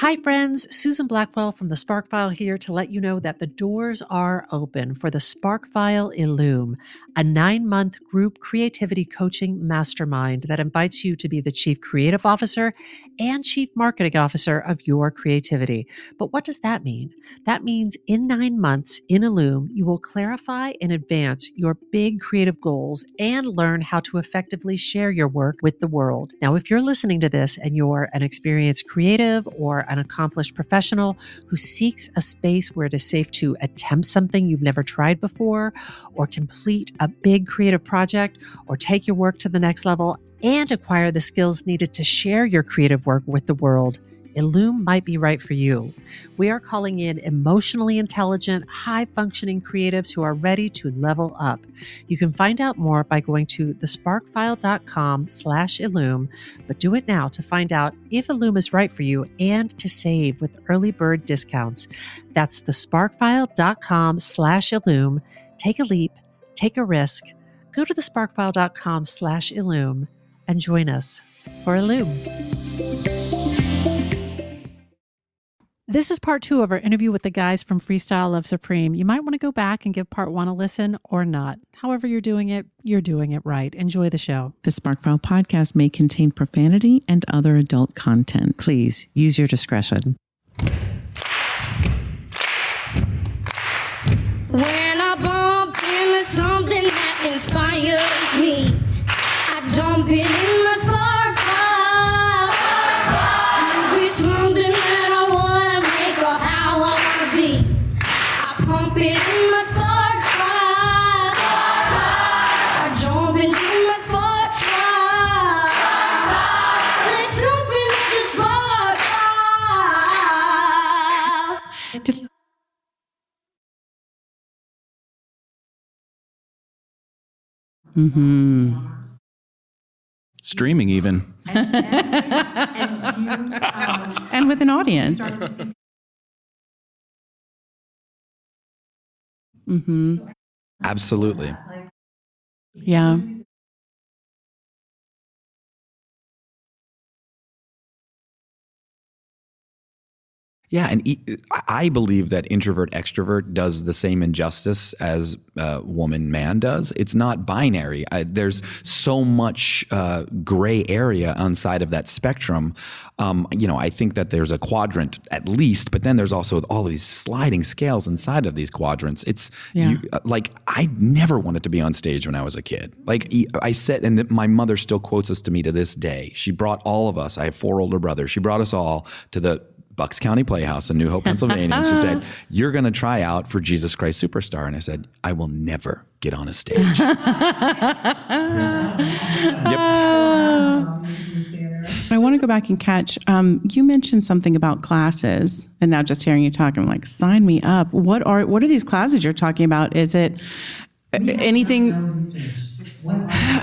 Hi, friends. Susan Blackwell from the Spark File here to let you know that the doors are open for the Spark File Illume, a 9-month group creativity coaching mastermind that invites you to be the chief creative officer and chief marketing officer of your creativity. But what does that mean? That means in 9 months in Illume, you will clarify and advance your big creative goals and learn how to effectively share your work with the world. Now, if you're listening to this and you're an experienced creative or an accomplished professional who seeks a space where it is safe to attempt something you've never tried before, or complete a big creative project, or take your work to the next level and acquire the skills needed to share your creative work with the world, Illume might be right for you. We are calling in emotionally intelligent, high-functioning creatives who are ready to level up. You can find out more by going to thesparkfile.com/Illume, but do it now to find out if Illume is right for you and to save with early bird discounts. That's thesparkfile.com/Illume. Take a leap, take a risk. Go to thesparkfile.com/Illume and join us for Illume. This is part 2 of our interview with the guys from Freestyle Love Supreme. You might want to go back and give part 1 a listen or not. However you're doing it right. Enjoy the show. The Sparkfile podcast may contain profanity and other adult content. Please use your discretion. When I bump into something that inspires me, I dump it in my spark file. It'll be something that I want to make or how I want to be. I pump it in my spark file. I jump into my spark file. Let's open up the spark file. Mm-hmm. Streaming even. And with an audience. Mm-hmm. Absolutely. Yeah. Yeah, and I believe that introvert extrovert does the same injustice as woman man does. It's not binary. There's so much gray area outside of that spectrum. I think that there's a quadrant at least, but then there's also all of these sliding scales inside of these quadrants. I never wanted to be on stage when I was a kid. Like I said, and my mother still quotes this to me to this day. She brought all of us. I have 4 older brothers. She brought us all to the Bucks County Playhouse in New Hope, Pennsylvania. And she said, "You're going to try out for Jesus Christ Superstar." And I said, "I will never get on a stage." Yep. I want to go back and catch, you mentioned something about classes, and now just hearing you talk, I'm like, sign me up. What are these classes you're talking about? Is it anything?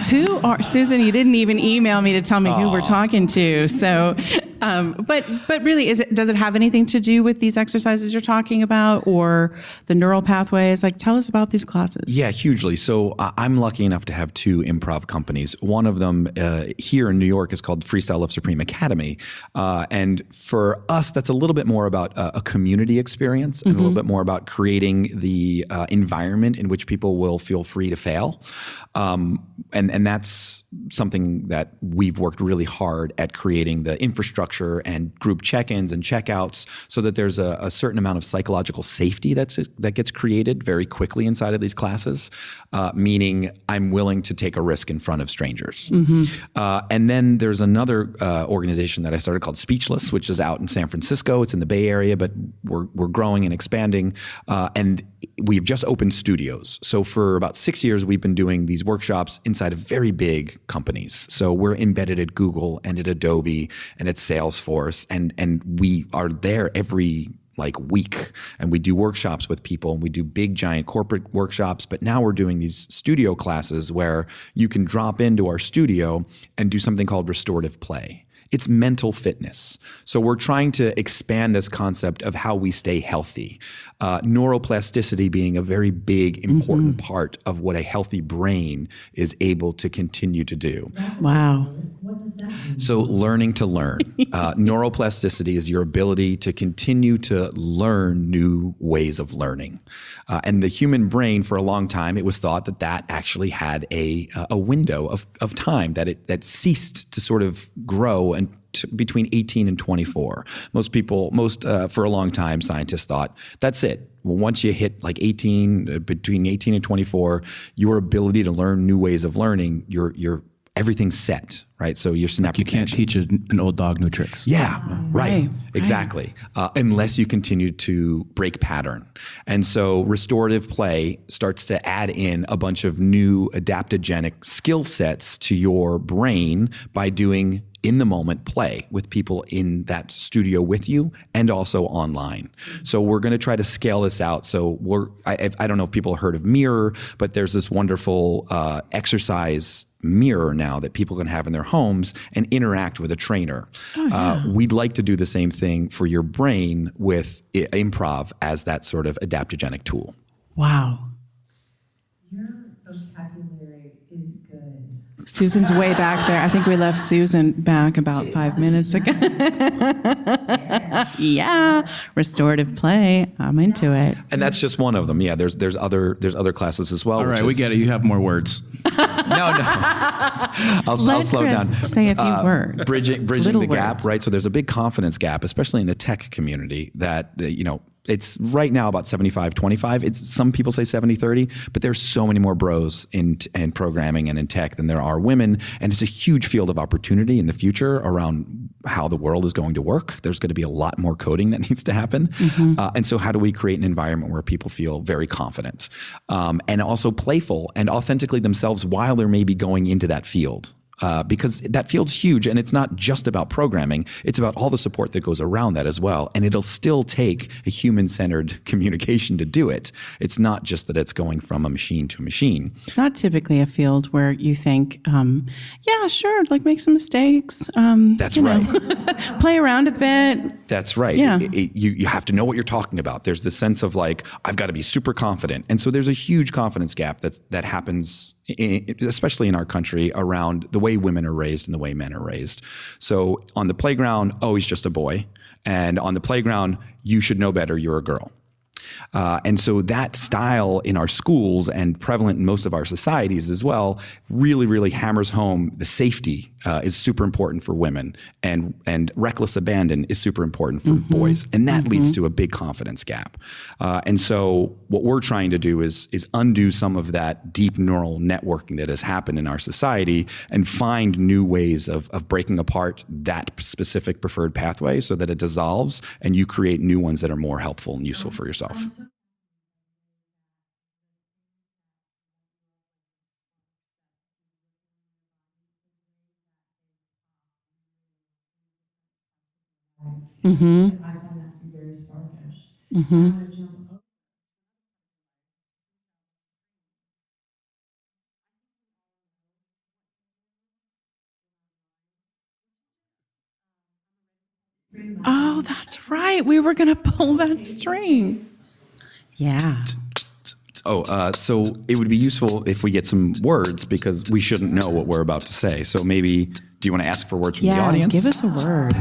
Who are, Susan, you didn't even email me to tell me who we're talking to. So, but really, does it have anything to do with these exercises you're talking about or the neural pathways? Like, tell us about these classes. Yeah, hugely. So I'm lucky enough to have 2 improv companies. One of them here in New York is called Freestyle Love Supreme Academy. And for us, that's a little bit more about a community experience and a little bit more about creating the environment in which people will feel free to fail. And that's something that we've worked really hard at creating the infrastructure and group check-ins and checkouts so that there's a certain amount of psychological safety that gets created very quickly inside of these classes, meaning I'm willing to take a risk in front of strangers. And then there's another organization that I started called Speechless, which is out in San Francisco. It's in the Bay Area, but we're growing and expanding. And we've just opened studios. So for about 6 years, we've been doing these workshops inside of very big companies. So we're embedded at Google and at Adobe and at Salesforce, and we are there every week, and we do workshops with people, and we do big giant corporate workshops. But now we're doing these studio classes where you can drop into our studio and do something called restorative play. It's mental fitness. So we're trying to expand this concept of how we stay healthy. Neuroplasticity being a very big, important part of what a healthy brain is able to continue to do. Wow. So learning to learn. Neuroplasticity is your ability to continue to learn new ways of learning. And the human brain, for a long time, it was thought that that actually had a window of time, that ceased to sort of grow and between 18 and 24. For a long time, scientists thought, that's it. Well, once you hit like 18, between 18 and 24, your ability to learn new ways of learning, everything's set, right? So your synaptic You can't teach an old dog new tricks. Yeah, right. Exactly. Unless you continue to break pattern. And so restorative play starts to add in a bunch of new adaptogenic skill sets to your brain by doing in the moment play with people in that studio with you and also online. So we're going to try to scale this out. So I don't know if people have heard of Mirror, but there's this wonderful exercise mirror now that people can have in their homes and interact with a trainer. We'd like to do the same thing for your brain with improv as that sort of adaptogenic tool. Wow. Your vocabulary is good. Susan's way back there. I think we left Susan back about 5 minutes ago. Yeah, restorative play. I'm into it. And that's just one of them. Yeah, there's other classes as well. All right, we get it. You have more words. No. I'll slow Chris down. Say a few words. Bridging Little the gap, words. right? So there's a big confidence gap, especially in the tech community that, it's right now about 75-25. Some people say 70-30, but there's so many more bros in programming and in tech than there are women. And it's a huge field of opportunity in the future around how the world is going to work. There's going to be a lot more coding that needs to happen. And so how do we create an environment where people feel very confident and also playful and authentically themselves while they're maybe going into that field? Because that field's huge, and it's not just about programming. It's about all the support that goes around that as well. And it'll still take a human-centered communication to do it. It's not just that it's going from a machine to a machine. It's not typically a field where you think, yeah, sure, like make some mistakes. That's right. Play around a bit. That's right. Yeah. You have to know what you're talking about. There's this sense of like, I've got to be super confident. And so there's a huge confidence gap that happens especially in our country, around the way women are raised and the way men are raised. So on the playground, oh, he's just a boy. And on the playground, you should know better, you're a girl. And so that style in our schools and prevalent in most of our societies as well really, really hammers home the safety is super important for women, and reckless abandon is super important for boys. And that leads to a big confidence gap. And so what we're trying to do is undo some of that deep neural networking that has happened in our society and find new ways of breaking apart that specific preferred pathway so that it dissolves and you create new ones that are more helpful and useful for yourself. I find that to be very sparkish. I'm going to jump over. Oh, that's right. We were going to pull that string. Yeah. So it would be useful if we get some words because we shouldn't know what we're about to say. So maybe, do you want to ask for words from the audience? Give us a word.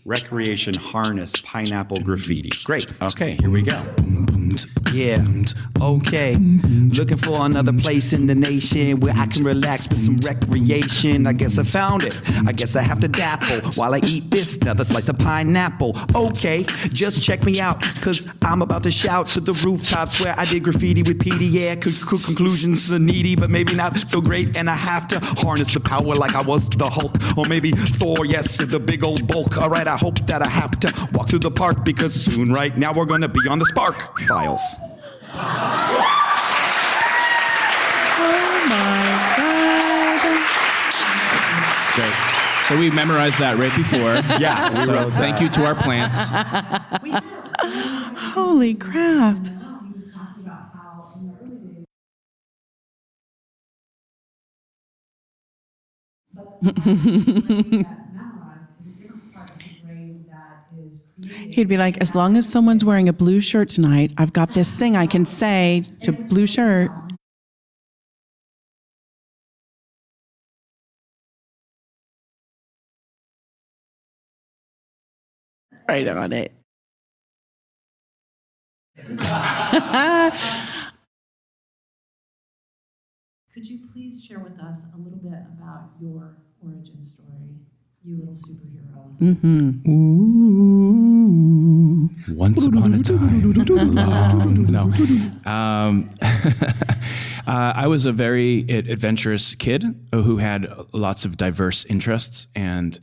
Recreation, harness, pineapple, graffiti. Great. Okay, here we go. Yeah, okay. Looking for another place in the nation where I can relax with some recreation. I guess I found it. I guess I have to dapple while I eat this another slice of pineapple. Okay, just check me out, cause I'm about to shout to the rooftops where I did graffiti with Petey. Yeah, conclusions are needy, but maybe not so great. And I have to harness the power like I was the Hulk, or maybe Thor, yes, the big old bulk. All right, I hope that I have to walk through the park because soon, right now, we're gonna be on the Spark Files. Oh my God. Great. So we memorized that right before. Yeah, we So wrote that. thank you to our plants. Holy crap. He was talking about how in the early days, But the grade that memorized is a different part of the grade that is created. He'd be like, as long as someone's wearing a blue shirt tonight, I've got this thing I can say to blue shirt. Right on it. Could you please share with us a little bit about your origin story, you little superhero? Once upon a time. No. I was a very adventurous kid who had lots of diverse interests. And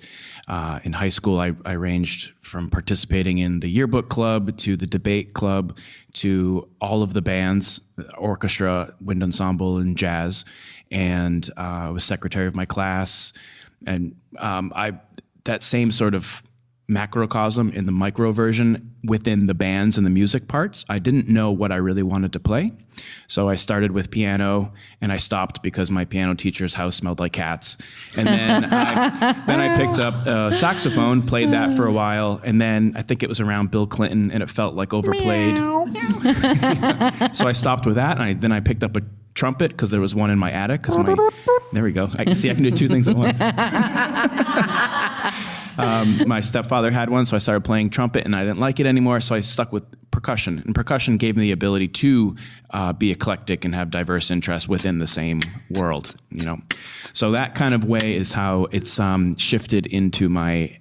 in high school, I ranged from participating in the yearbook club to the debate club to all of the bands, orchestra, wind ensemble, and jazz. And I was secretary of my class. And that same sort of macrocosm in the micro version within the bands and the music parts, I didn't know what I really wanted to play. So I started with piano and I stopped because my piano teacher's house smelled like cats. And then I picked up saxophone, played that for a while. And then I think it was around Bill Clinton and it felt like overplayed. So I stopped with that. And then I picked up a trumpet because there was one in my attic. There we go. I can do two things at once. My stepfather had one, so I started playing trumpet, and I didn't like it anymore, so I stuck with percussion. And percussion gave me the ability to be eclectic and have diverse interests within the same world, you know. So that kind of way is how it's shifted into my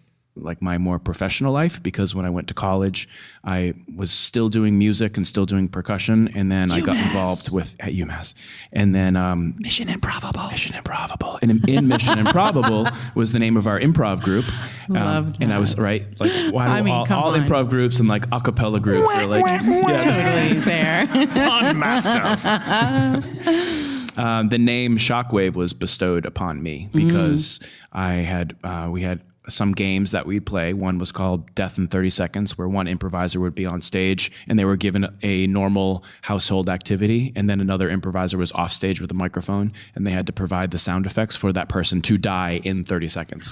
more professional life, because when I went to college, I was still doing music and still doing percussion, and then I got involved at UMass, and then Mission Improbable, and in Mission Improbable was the name of our improv group, and I was all improv groups and like a cappella groups are like Totally there. Masters. The name Shockwave was bestowed upon me because we had some games that we'd play. One was called Death in 30 Seconds, where one improviser would be on stage and they were given a normal household activity, and then another improviser was off stage with a microphone and they had to provide the sound effects for that person to die in 30 seconds.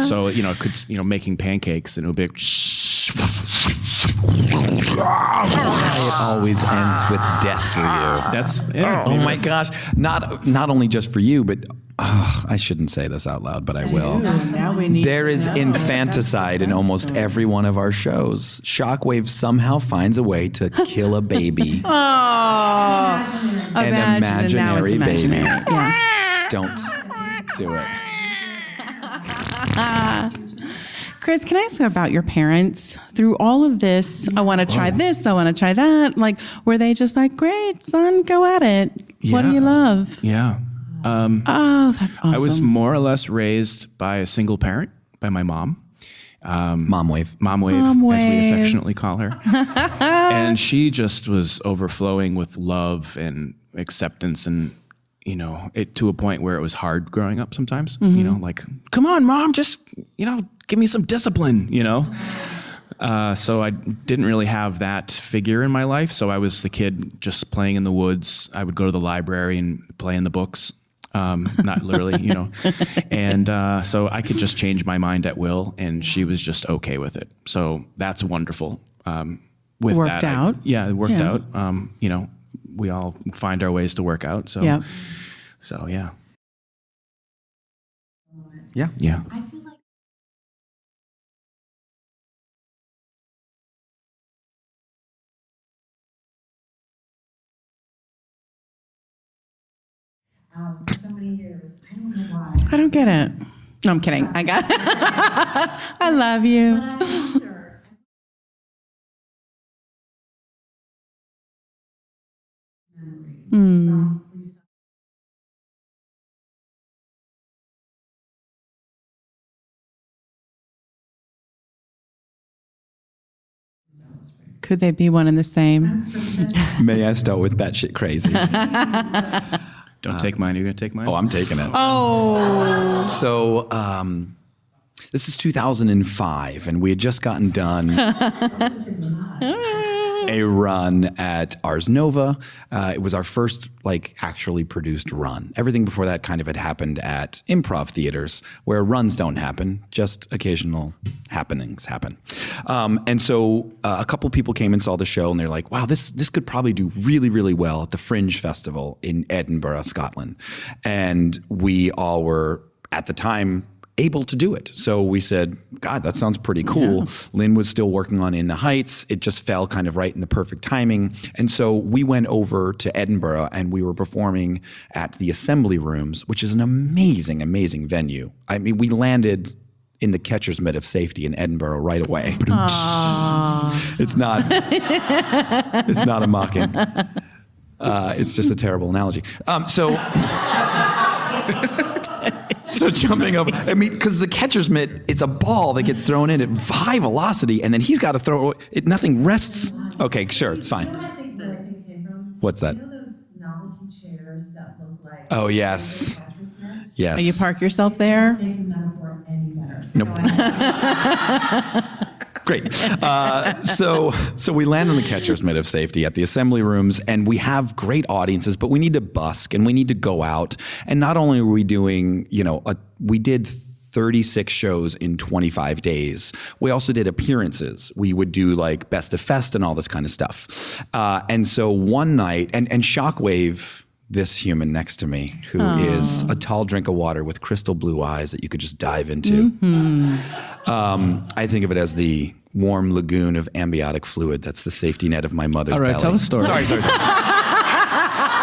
So, it could, making pancakes, and it would be like, it always ends with death for you. Oh my gosh. Not only just for you, but I shouldn't say this out loud, but I will. There is infanticide in almost every one of our shows. Shockwave somehow finds a way to kill a baby. An imaginary baby. Yeah. Don't do it. Chris, can I ask about your parents? Through all of this, I want to try this, I want to try that. Like, were they just like, great, son, go at it? What do you love? Yeah. That's awesome. I was more or less raised by a single parent, by my mom. Mom wave, as we affectionately call her. And she just was overflowing with love and acceptance, and it to a point where it was hard growing up sometimes. Like, come on, Mom, just give me some discipline. So I didn't really have that figure in my life. So I was the kid just playing in the woods. I would go to the library and play in the books. Not literally, and so I could just change my mind at will, and she was just okay with it. So that's wonderful. It worked out. It worked out. We all find our ways to work out. So, yeah. Yeah. I feel like for so many years, I don't know why. I don't get it. No, I'm kidding. I got it. I love you. But I wonder. Memory. Could they be one and the same? May I start with batshit crazy? Don't take mine. You're going to take mine? Oh, I'm taking it. Oh. So this is 2005, and we had just gotten done. a run at Ars Nova. It was our first actually produced run. Everything before that kind of had happened at improv theaters where runs don't happen, just occasional happenings happen. And so a couple people came and saw the show and they're like, wow, this could probably do really, really well at the Fringe Festival in Edinburgh, Scotland. And we all were at the time able to do it. So we said, God, that sounds pretty cool. Yeah. Lynn was still working on In the Heights. It just fell kind of right in the perfect timing. And so we went over to Edinburgh and we were performing at the Assembly Rooms, which is an amazing, amazing venue. I mean, we landed in the catcher's mitt of safety in Edinburgh right away. It's not a mocking. It's just a terrible analogy. So jumping up, I mean, because the catcher's mitt, it's a ball that gets thrown in at high velocity, and then he's got to throw it. Nothing rests. Okay, sure, it's fine. You know what I think it came from? What's that? You know those novelty chairs that look like... Oh, yes. Yes. You park yourself there? Make the metaphor any better. Nope. Great. So we land on the catcher's mitt of safety at the Assembly Rooms, and we have great audiences, but we need to busk and we need to go out. And not only are we doing, we did 36 shows in 25 days. We also did appearances. We would do Best of Fest and all this kind of stuff. And so one night, and Shockwave, this human next to me, who is a tall drink of water with crystal blue eyes that you could just dive into. Mm-hmm. I think of it as the warm lagoon of amniotic fluid. That's the safety net of my mother's belly. All right, tell the story. Sorry.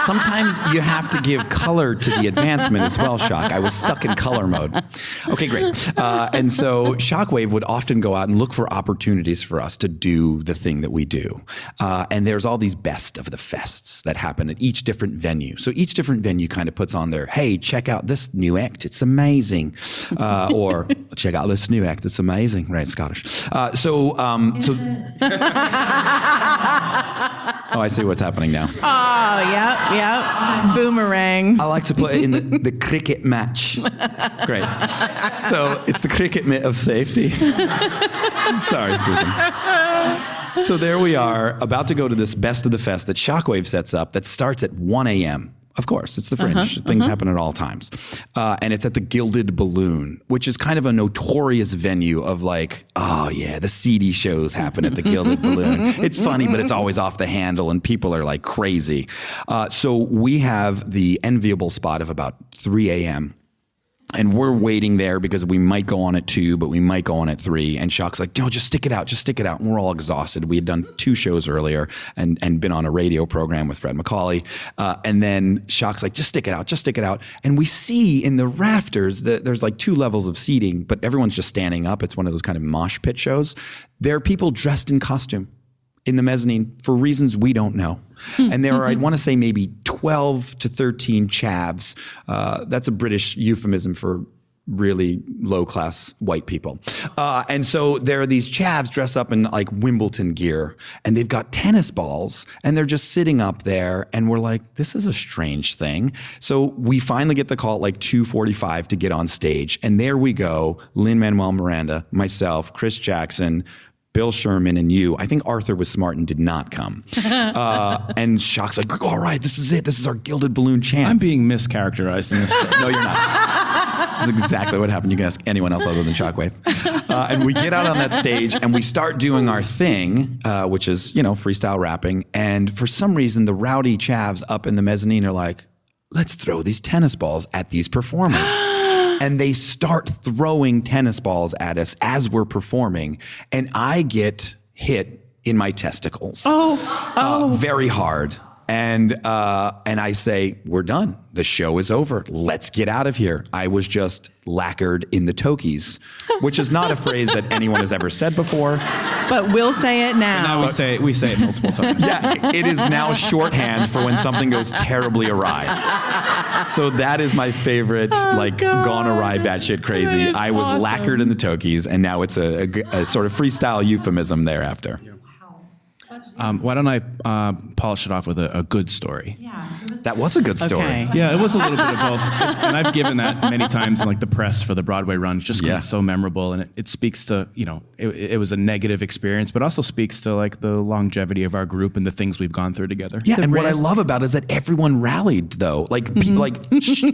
Sometimes you have to give color to the advancement as well, Shock. I was stuck in color mode. Okay, great. And so Shockwave would often go out and look for opportunities for us to do the thing that we do. And there's all these best of the fests that happen at each different venue. So each different venue kind of puts on their, hey, check out this new act. It's amazing. Or check out this new act. It's amazing. Right, Scottish. Oh, I see what's happening now. Oh, yep. Boomerang. I like to put it in the cricket match. Great. So it's the cricket mitt of safety. Sorry, Susan. So there we are, about to go to this Best of the Fest that Shockwave sets up that starts at 1 a.m. Of course, it's the Fringe. Things happen at all times. And it's at the Gilded Balloon, which is kind of a notorious venue of the seedy shows happen at the Gilded Balloon. It's funny, but it's always off the handle and people are crazy. So we have the enviable spot of about 3 a.m. And we're waiting there because we might go on at 2, but we might go on at 3. And Shock's like, no, just stick it out. And we're all exhausted. We had done 2 shows earlier and been on a radio program with Fred McCauley. And then Shock's like, just stick it out. And we see in the rafters that there's 2 levels of seating, but everyone's just standing up. It's one of those kind of mosh pit shows. There are people dressed in costume in the mezzanine for reasons we don't know. And there are, I want to say, maybe 12 to 13 chavs. That's a British euphemism for really low-class white people. And so there are these chavs dressed up in Wimbledon gear, and they've got tennis balls, and they're just sitting up there, and we're like, this is a strange thing. So we finally get the call at 2:45 to get on stage, and there we go, Lin-Manuel Miranda, myself, Chris Jackson, Bill Sherman, and you. I think Arthur was smart and did not come. And Shock's like, all right, this is it. This is our Gilded Balloon chance. I'm being mischaracterized in this story. No, you're not. This is exactly what happened. You can ask anyone else other than Shockwave. And we get out on that stage and we start doing our thing, which is, freestyle rapping. And for some reason, the rowdy chavs up in the mezzanine are like, let's throw these tennis balls at these performers. And they start throwing tennis balls at us as we're performing. And I get hit in my testicles. Very hard. And I say, we're done. The show is over. Let's get out of here. I was just lacquered in the tokies, which is not a phrase that anyone has ever said before. But we'll say it now. And now we say it multiple times. Yeah, it is now shorthand for when something goes terribly awry. So that is my favorite, gone awry, batshit crazy. I was awesome. Lacquered in the tokies, and now it's a sort of freestyle euphemism thereafter. Wow. Why don't I polish it off with a good story? Yeah. That was a good story. Okay. Yeah, it was a little bit of both. And I've given that many times in like the press for the Broadway run, just because it's so memorable. And it speaks to, it was a negative experience, but also speaks to like the longevity of our group and the things we've gone through together. Yeah, and what I love about it is that everyone rallied, though. Like,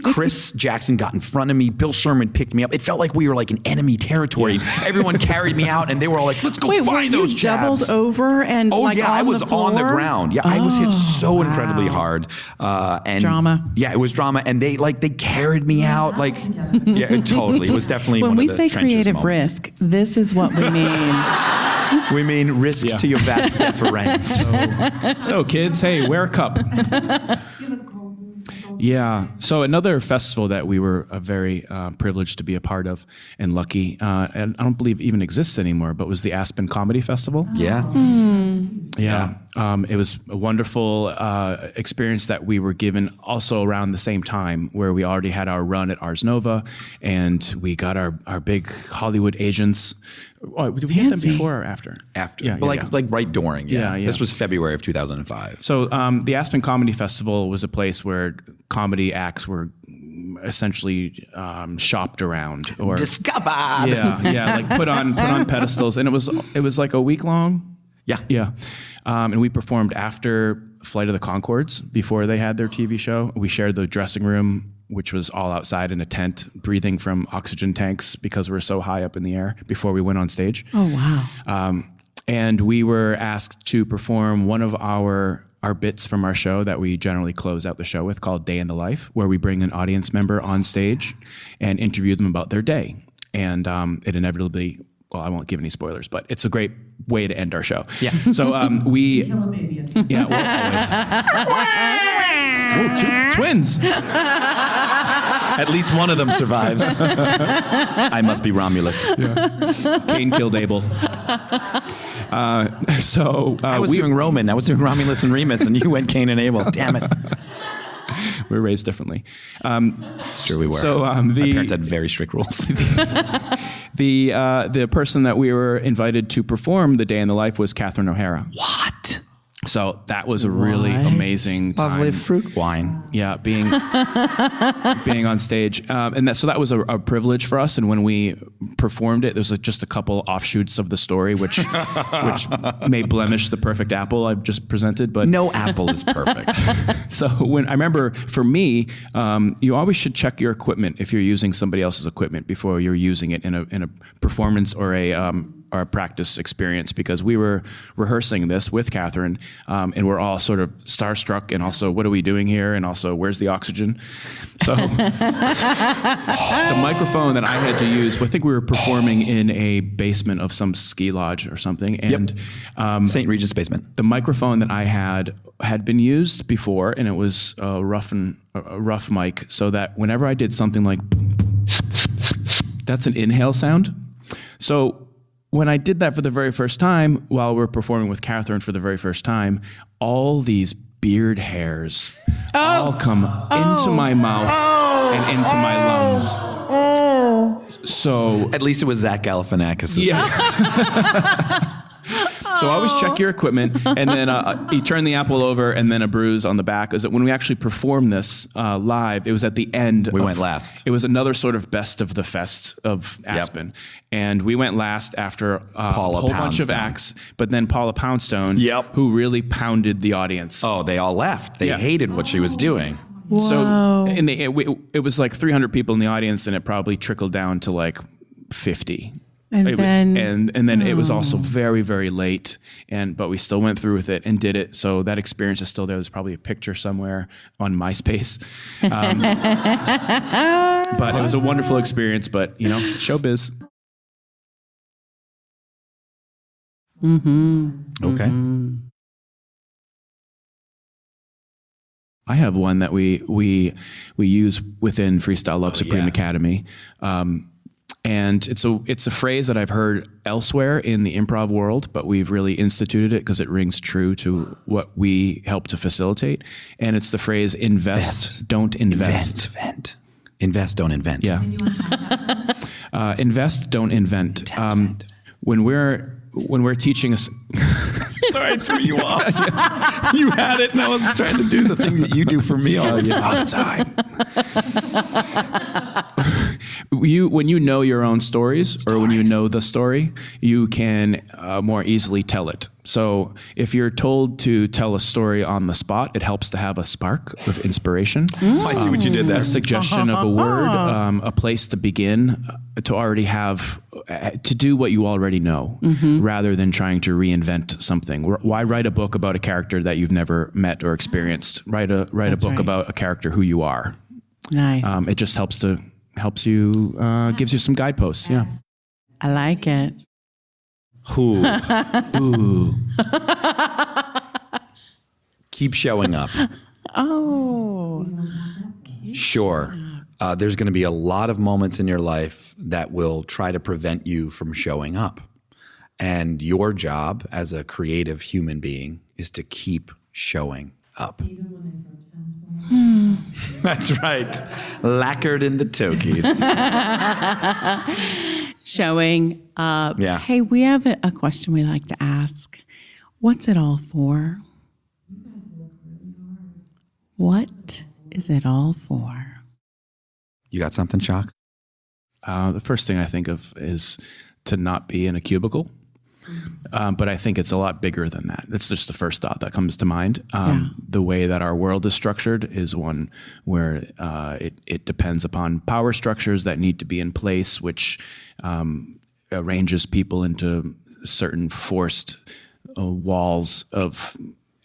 Chris Jackson got in front of me. Bill Sherman picked me up. It felt like we were like in enemy territory. Everyone carried me out, and they were all like, let's go find those jabs. Doubled over and I was the on the ground. Yeah, I was hit so incredibly hard. And drama. Yeah, it was drama, and they carried me out. Like, yeah, totally. It was definitely when one we of the say trenches creative moments. risk, this is what we mean. We mean risk to your vast deference. So kids, hey, wear a cup. Yeah. So another festival that we were very privileged to be a part of and lucky, and I don't believe even exists anymore, but was the Aspen Comedy Festival. Yeah. Yeah. It was a wonderful experience that we were given also around the same time, where we already had our run at Ars Nova, and we got our big Hollywood agents. Oh, did we get them before or after? After. Yeah, But like right during. Yeah. This was February of 2005. So the Aspen Comedy Festival was a place where comedy acts were essentially shopped around or discovered. Yeah, like put on pedestals, and it was like a week long. Yeah. And we performed after Flight of the Conchords before they had their TV show. We shared the dressing room, which was all outside in a tent, breathing from oxygen tanks because we were so high up in the air before we went on stage. Oh, wow. And we were asked to perform one of our bits from our show that we generally close out the show with, called Day in the Life, where we bring an audience member on stage and interview them about their day. And it inevitably, well, I won't give any spoilers, but it's a great way to end our show. Yeah. So we... Yeah, well, always. Ooh, twins. At least one of them survives. I must be Romulus. Yeah. Cain killed Abel. I was doing Roman. I was doing Romulus and Remus, and you went Cain and Abel. Damn it. We were raised differently. Sure we were. So my parents had very strict rules. The person that we were invited to perform the Day in the Life was Catherine O'Hara. What? So that was a really amazing time. Lovely fruit wine. Yeah, being on stage, and so that was a privilege for us. And when we performed it, there was just a couple offshoots of the story, which may blemish the perfect apple I've just presented. But no apple is perfect. So when I remember, for me, you always should check your equipment if you're using somebody else's equipment before you're using it in a performance or a practice experience, because we were rehearsing this with Catherine, and we're all sort of starstruck, and also, what are we doing here? And also, where's the oxygen? So the microphone that I had to use, I think we were performing in a basement of some ski lodge or something. And St. Regis basement. The microphone that I had been used before, and it was a rough mic, so that whenever I did something like, that's an inhale sound. So when I did that for the very first time, while we're performing with Catherine for the very first time, all these beard hairs all come into my mouth and into my lungs. So at least it was Zach Galifianakis. Yeah. So always check your equipment, and then you turn the apple over, and then a bruise on the back. Is that when we actually performed this live? It was at the end. We went last. It was another sort of best of the fest of Aspen, and we went last after a whole bunch of acts. But then Paula Poundstone, who really pounded the audience. Oh, they all left. They hated what she was doing. Whoa. So it was like 300 people in the audience, and it probably trickled down to like 50. And then it was also very, very late, but we still went through with it and did it. So that experience is still there. There's probably a picture somewhere on MySpace. But it was a wonderful experience. But showbiz. Mm-hmm. Okay. Mm-hmm. I have one that we use within Freestyle Love Supreme Academy. And it's a phrase that I've heard elsewhere in the improv world, but we've really instituted it because it rings true to what we help to facilitate. And it's the phrase invest. Don't invest. Invest, don't invent. Yeah. Invest, don't invent. When we're teaching us, Sorry, I threw you off. You had it, and I was trying to do the thing that you do for me all the time. When you know your own stories, or when you know the story, you can more easily tell it. So if you're told to tell a story on the spot, it helps to have a spark of inspiration. I see what you did there. A suggestion of a word, a place to begin, to already have, to do what you already know, rather than trying to reinvent something. Why write a book about a character that you've never met or experienced? Write a book about a character who you are. Nice. It just helps you, gives you some guideposts. Yeah. I like it. Ooh. Keep showing up. Oh. Sure. There's going to be a lot of moments in your life that will try to prevent you from showing up. And your job as a creative human being is to keep showing up. That's right. Lacquered in the tokies. Showing up. Yeah. Hey, we have a question we like to ask. What's it all for? What is it all for? You got something, Shock? The first thing I think of is to not be in a cubicle. But I think it's a lot bigger than that. That's just the first thought that comes to mind. The way that our world is structured is one where it depends upon power structures that need to be in place, which arranges people into certain forced walls of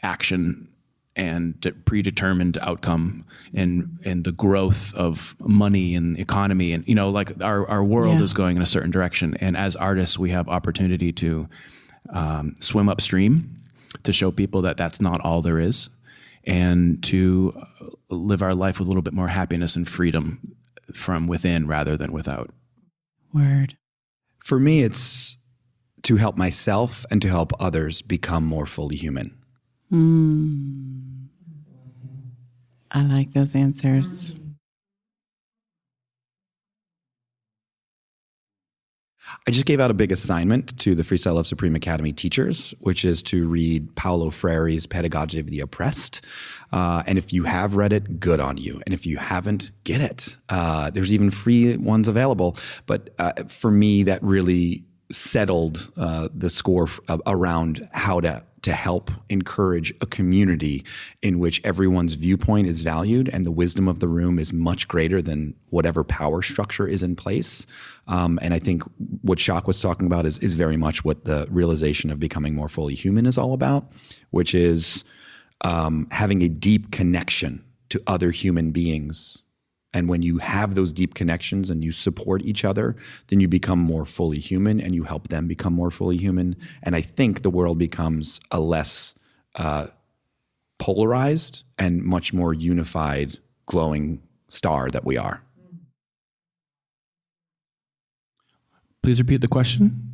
action and predetermined outcome, and the growth of money and economy, and like our world is going in a certain direction. And as artists, we have opportunity to swim upstream, to show people that that's not all there is, and to live our life with a little bit more happiness and freedom from within rather than without. Word. For me, it's to help myself and to help others become more fully human. I like those answers. I just gave out a big assignment to the Freestyle Love Supreme Academy teachers, which is to read Paulo Freire's Pedagogy of the Oppressed. And if you have read it, good on you. And if you haven't, get it. There's even free ones available. But for me, that really settled the score around how to help encourage a community in which everyone's viewpoint is valued and the wisdom of the room is much greater than whatever power structure is in place. And I think what Shock was talking about is very much what the realization of becoming more fully human is all about, which is having a deep connection to other human beings. And when you have those deep connections and you support each other, then you become more fully human and you help them become more fully human. And I think the world becomes a less polarized and much more unified, glowing star that we are. Please repeat the question.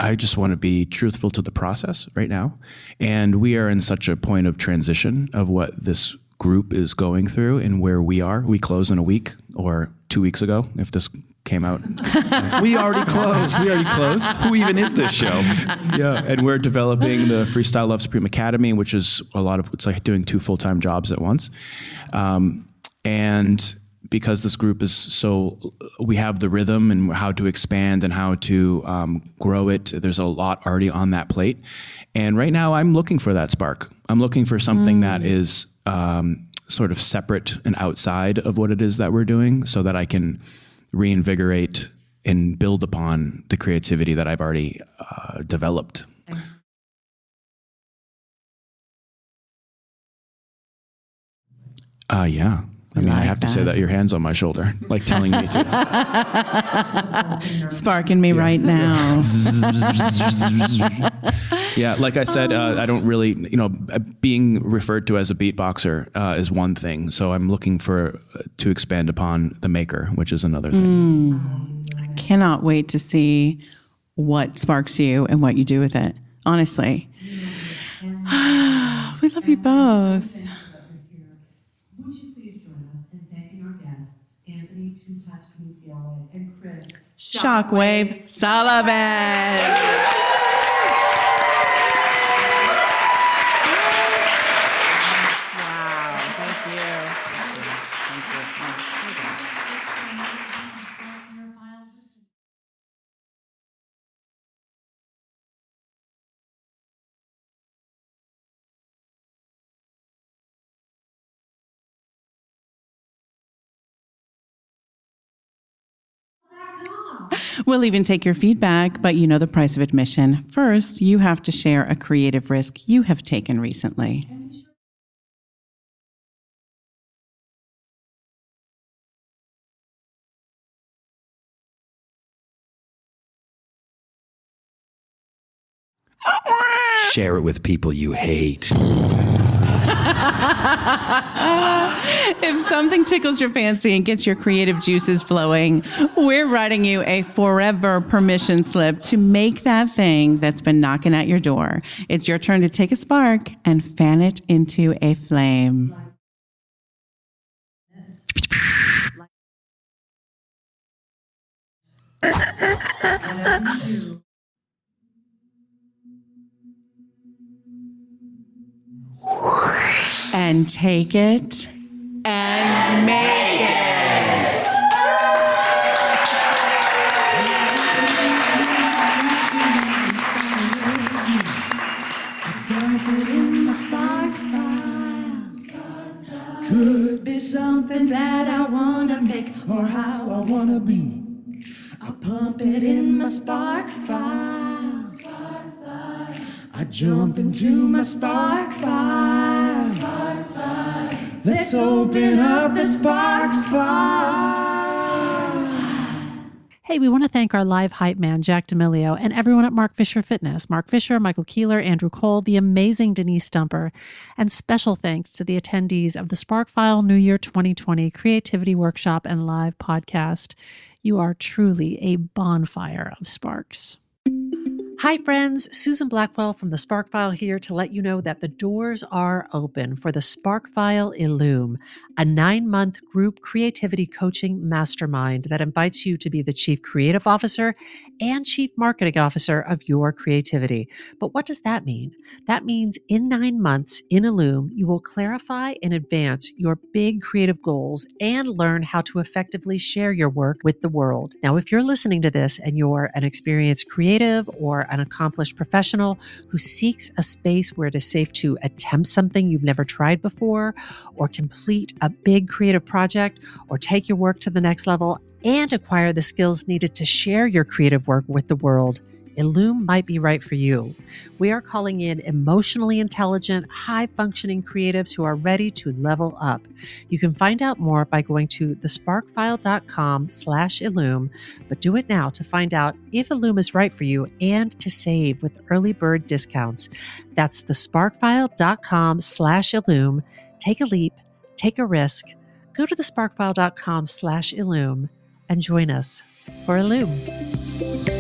I just want to be truthful to the process right now. And we are in such a point of transition of what this group is going through and where we are. We close in a week, or 2 weeks ago, if this came out. We already closed. Who even is this show? Yeah, and we're developing the Freestyle Love Supreme Academy, which is it's like doing 2 full-time jobs at once. And because this group is we have the rhythm and how to expand and how to grow it. There's a lot already on that plate. And right now I'm looking for that spark. I'm looking for something that is sort of separate and outside of what it is that we're doing, so that I can reinvigorate and build upon the creativity that I've already developed. Yeah. I mean, I have to say that your hand's on my shoulder, like telling me to. Sparking me right now. Yeah, like I said, I don't really, being referred to as a beatboxer is one thing. So I'm looking to expand upon the maker, which is another thing. I cannot wait to see what sparks you and what you do with it. Honestly. We love you both. Would you please join us in thanking our guests, Anthony to attach Veneziale and Chris. Shockwave Sullivan. We'll even take your feedback, but you know the price of admission. First, you have to share a creative risk you have taken recently. Share it with people you hate. If something tickles your fancy and gets your creative juices flowing, we're writing you a forever permission slip to make that thing that's been knocking at your door. It's your turn to take a spark and fan it into a flame. And take it and make it. Dump it in my spark file. Could be something that I wanna make or how I wanna be. I pump it in my spark file. I jump into my spark file. Let's open up the spark file. Hey, we want to thank our live hype man, Jack D'Amelio, and everyone at Mark Fisher Fitness. Mark Fisher, Michael Keeler, Andrew Cole, the amazing Denise Stumper, and special thanks to the attendees of the Sparkfile New Year 2020 Creativity Workshop and Live podcast. You are truly a bonfire of sparks. Hi, friends. Susan Blackwell from the Sparkfile here to let you know that the doors are open for the Sparkfile Illume, a 9-month group creativity coaching mastermind that invites you to be the chief creative officer and chief marketing officer of your creativity. But what does that mean? That means in 9 months in Illume, you will clarify and advance your big creative goals and learn how to effectively share your work with the world. Now, if you're listening to this and you're an experienced creative or an accomplished professional who seeks a space where it is safe to attempt something you've never tried before, or complete a big creative project, or take your work to the next level and acquire the skills needed to share your creative work with the world, Illume might be right for you. We are calling in emotionally intelligent, high-functioning creatives who are ready to level up. You can find out more by going to thesparkfile.com/Illume, but do it now to find out if Illume is right for you and to save with early bird discounts. That's thesparkfile.com/Illume. Take a leap, take a risk, go to thesparkfile.com/Illume and join us for Illume.